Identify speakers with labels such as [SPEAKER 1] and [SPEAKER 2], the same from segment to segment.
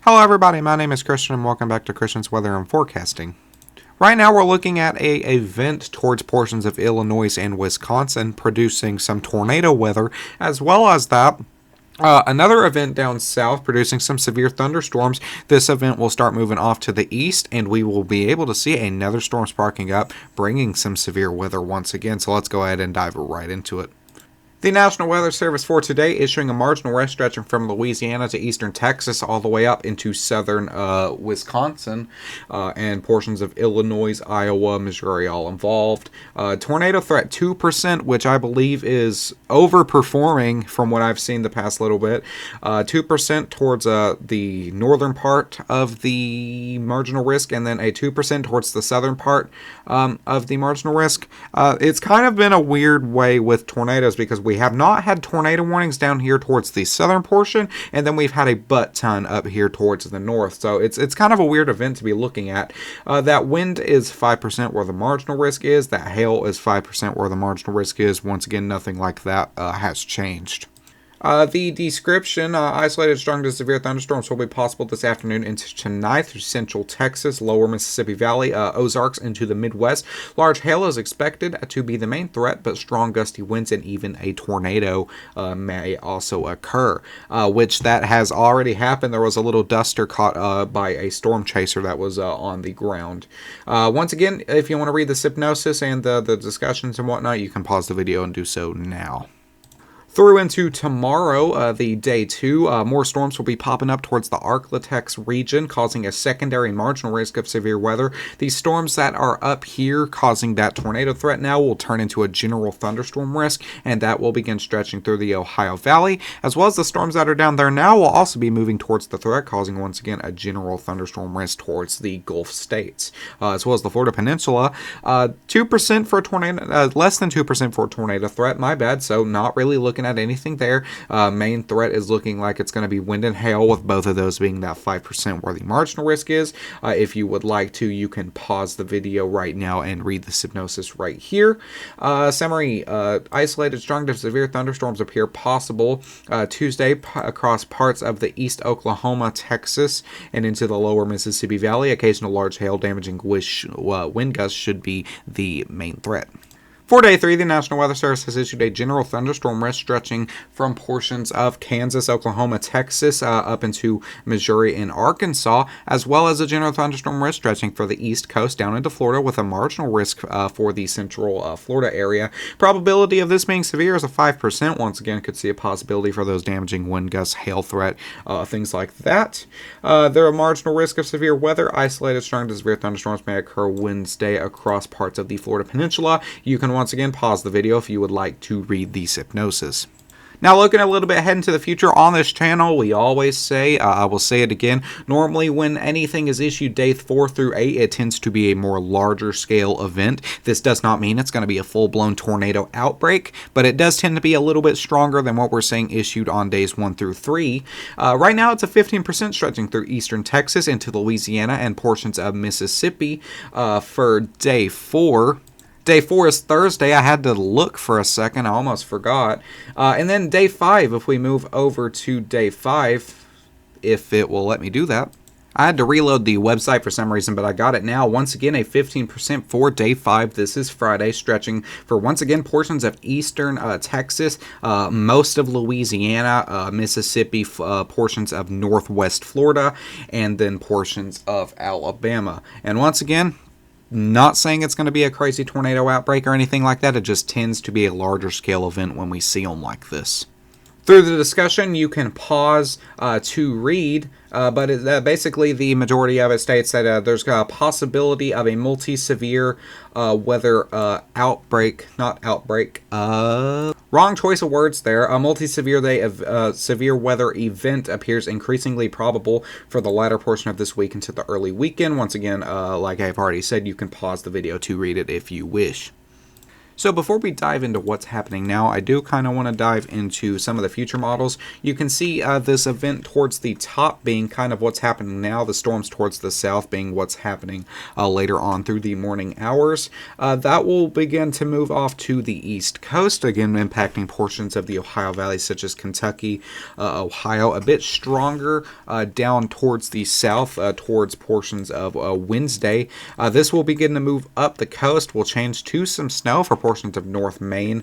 [SPEAKER 1] Hello everybody, my name is Christian and welcome back to Christian's Weather and Forecasting. Right now we're looking at an event towards portions of Illinois and Wisconsin producing some tornado weather, as well as that another event down south producing some severe thunderstorms. This event will start moving off to the east, and we will be able to see another storm sparking up, bringing some severe weather once again. So let's go ahead and dive right into it. The National Weather Service for today issuing a marginal risk stretching from Louisiana to eastern Texas all the way up into southern Wisconsin and portions of Illinois, Iowa, Missouri all involved. Tornado threat 2%, which I believe is overperforming from what I've seen the past little bit. 2% towards the northern part of the marginal risk, and then a 2% towards the southern part of the marginal risk. It's kind of been a weird way with tornadoes because we have not had tornado warnings down here towards the southern portion, and then we've had a butt ton up here towards the north. So it's kind of a weird event to be looking at. That wind is 5% where the marginal risk is. That hail is 5% where the marginal risk is. Once again, nothing like that has changed. The description, isolated strong to severe thunderstorms will be possible this afternoon into tonight through central Texas, lower Mississippi Valley, Ozarks into the Midwest. Large hail is expected to be the main threat, but strong gusty winds and even a tornado may also occur, which that has already happened. There was a little duster caught by a storm chaser that was on the ground. Once again, if you want to read the hypnosis and the discussions and whatnot, you can pause the video and do so now. Through into tomorrow, the day 2, more storms will be popping up towards the Arklatex region, causing a secondary marginal risk of severe weather. These storms that are up here causing that tornado threat now will turn into a general thunderstorm risk, and that will begin stretching through the Ohio Valley, as well as the storms that are down there now will also be moving towards the threat, causing once again a general thunderstorm risk towards the Gulf states, as well as the Florida Peninsula. 2% for a tornado, less than 2% for a tornado threat, my bad, so not really looking at anything there. Main threat is looking like it's going to be wind and hail, with both of those being that 5% where the marginal risk is. If you would like to, you can pause the video right now and read the hypnosis right here. Summary, isolated strong to severe thunderstorms appear possible Tuesday across parts of the east Oklahoma, Texas, and into the lower Mississippi Valley. Occasional large hail damaging wind gusts should be the main threat. For day 3, the National Weather Service has issued a general thunderstorm risk stretching from portions of Kansas, Oklahoma, Texas, up into Missouri and Arkansas, as well as a general thunderstorm risk stretching for the East Coast down into Florida, with a marginal risk for the central Florida area. Probability of this being severe is a 5%. Once again, could see a possibility for those damaging wind gusts, hail threat, things like that. There are marginal risk of severe weather. Isolated strong to severe thunderstorms may occur Wednesday across parts of the Florida Peninsula. You can once again pause the video if you would like to read the hypnosis. Now, looking a little bit ahead into the future on this channel, we always say, I will say it again, normally when anything is issued day 4 through 8, it tends to be a more larger scale event. This does not mean it's going to be a full-blown tornado outbreak, but it does tend to be a little bit stronger than what we're seeing issued on days 1 through 3. Right now, it's a 15% stretching through eastern Texas into Louisiana and portions of Mississippi for day 4. Day 4 is Thursday. I had to look for a second. I almost forgot. And then day 5, if we move over to day 5, if it will let me do that. I had to reload the website for some reason, but I got it now. Once again, a 15% for day 5. This is Friday, stretching for, once again, portions of eastern Texas, most of Louisiana, Mississippi, portions of northwest Florida, and then portions of Alabama. And once again, not saying it's going to be a crazy tornado outbreak or anything like that. It just tends to be a larger scale event when we see them like this. Through the discussion, you can pause to read, but basically the majority of it states that there's a possibility of a multi-severe weather outbreak, not outbreak, wrong choice of words there. A multi-severe severe weather event appears increasingly probable for the latter portion of this week into the early weekend. Once again, like I've already said, you can pause the video to read it if you wish. So before we dive into what's happening now, I do kind of want to dive into some of the future models. You can see this event towards the top being kind of what's happening now, the storms towards the south being what's happening later on through the morning hours. That will begin to move off to the east coast, again impacting portions of the Ohio Valley such as Kentucky, Ohio, a bit stronger down towards the south, towards portions of Wednesday. This will begin to move up the coast, will change to some snow for portions of North Maine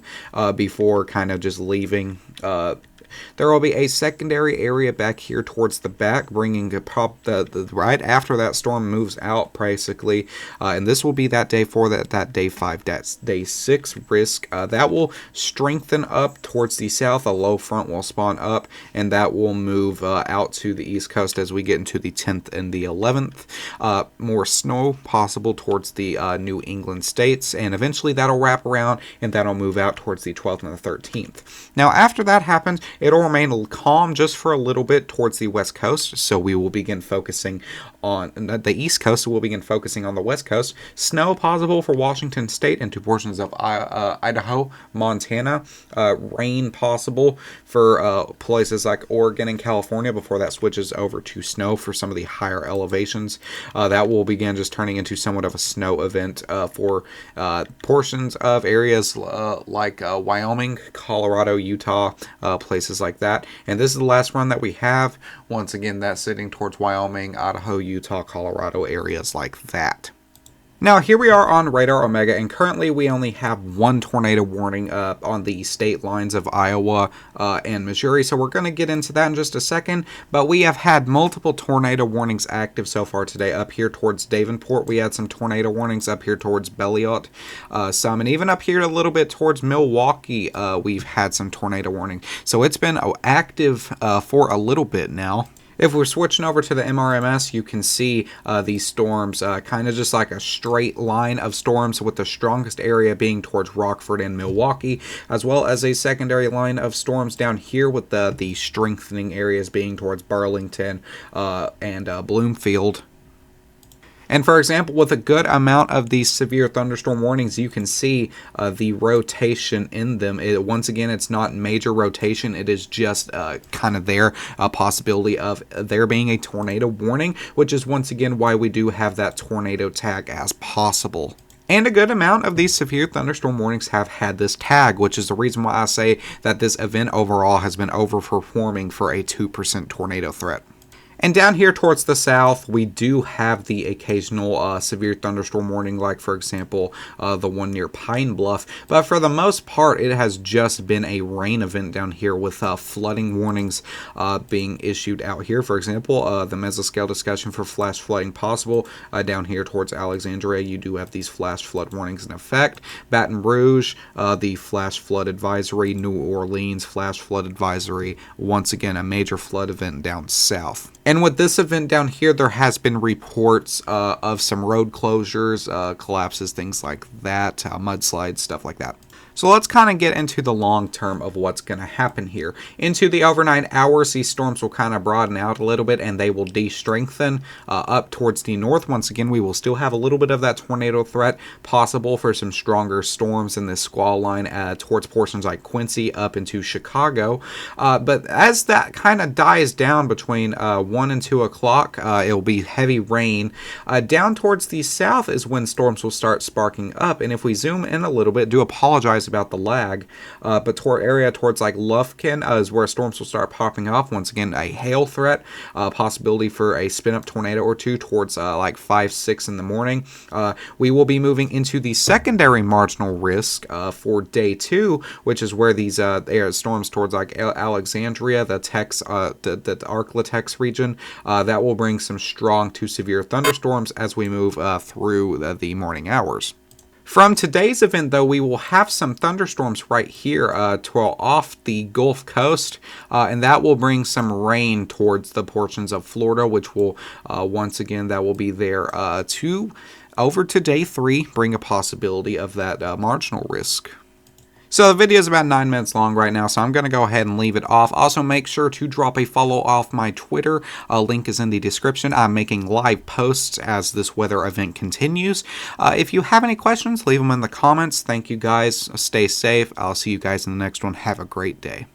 [SPEAKER 1] before kind of just leaving. There will be a secondary area back here towards the back, bringing the right after that storm moves out, basically. And this will be that day 4, that day 5, that's day 6 risk. That will strengthen up towards the south. A low front will spawn up, and that will move out to the east coast as we get into the 10th and the 11th. More snow possible towards the New England states, and eventually that'll wrap around, and that'll move out towards the 12th and the 13th. Now, after that happens, it'll remain calm just for a little bit towards the west coast, so we will begin focusing on the east coast, so we'll begin focusing on the west coast. Snow possible for Washington State and 2 portions of Idaho, Montana. Rain possible for places like Oregon and California before that switches over to snow for some of the higher elevations. That will begin just turning into somewhat of a snow event for portions of areas like Wyoming, Colorado, Utah, places like that. And this is the last run that we have. Once again, that's sitting towards Wyoming, Idaho, Utah, Colorado, areas like that. Now, here we are on Radar Omega, and currently we only have 1 tornado warning on the state lines of Iowa and Missouri, so we're going to get into that in just a second. But we have had multiple tornado warnings active so far today. Up here towards Davenport, we had some tornado warnings. Up here towards Belliot, some, and even up here a little bit towards Milwaukee, we've had some tornado warning. So it's been active for a little bit now. If we're switching over to the MRMS, you can see these storms kind of just like a straight line of storms, with the strongest area being towards Rockford and Milwaukee, as well as a secondary line of storms down here with the strengthening areas being towards Burlington and Bloomfield. And for example, with a good amount of these severe thunderstorm warnings, you can see the rotation in them. Once again, it's not major rotation. It is just kind of there, a possibility of there being a tornado warning, which is once again why we do have that tornado tag as possible. And a good amount of these severe thunderstorm warnings have had this tag, which is the reason why I say that this event overall has been overperforming for a 2% tornado threat. And down here towards the south, we do have the occasional severe thunderstorm warning, like, for example, the one near Pine Bluff. But for the most part, it has just been a rain event down here with flooding warnings being issued out here. For example, the mesoscale discussion for flash flooding possible. Down here towards Alexandria, you do have these flash flood warnings in effect. Baton Rouge, the flash flood advisory. New Orleans, flash flood advisory. Once again, a major flood event down south. And with this event down here, there has been reports of some road closures, collapses, things like that, mudslides, stuff like that. So let's kind of get into the long term of what's going to happen here. Into the overnight hours, these storms will kind of broaden out a little bit, and they will de-strengthen up towards the north. Once again, we will still have a little bit of that tornado threat possible for some stronger storms in this squall line towards portions like Quincy up into Chicago. But as that kind of dies down between 1 and 2 o'clock, it will be heavy rain. Down towards the south is when storms will start sparking up. And if we zoom in a little bit, do apologize about the lag, but towards like Lufkin is where storms will start popping off. Once again, a hail threat, possibility for a spin up tornado or two towards like 5, 6 in the morning. We will be moving into the secondary marginal risk for day 2, which is where these storms towards like Alexandria, the Arklatex region, that will bring some strong to severe thunderstorms as we move through the morning hours. From today's event, though, we will have some thunderstorms right here off the Gulf Coast, and that will bring some rain towards the portions of Florida, which will, once again, that will be there over to day 3, bring a possibility of that marginal risk. So the video is about 9 minutes long right now, so I'm going to go ahead and leave it off. Also, make sure to drop a follow off my Twitter. A link is in the description. I'm making live posts as this weather event continues. If you have any questions, leave them in the comments. Thank you guys. Stay safe. I'll see you guys in the next one. Have a great day.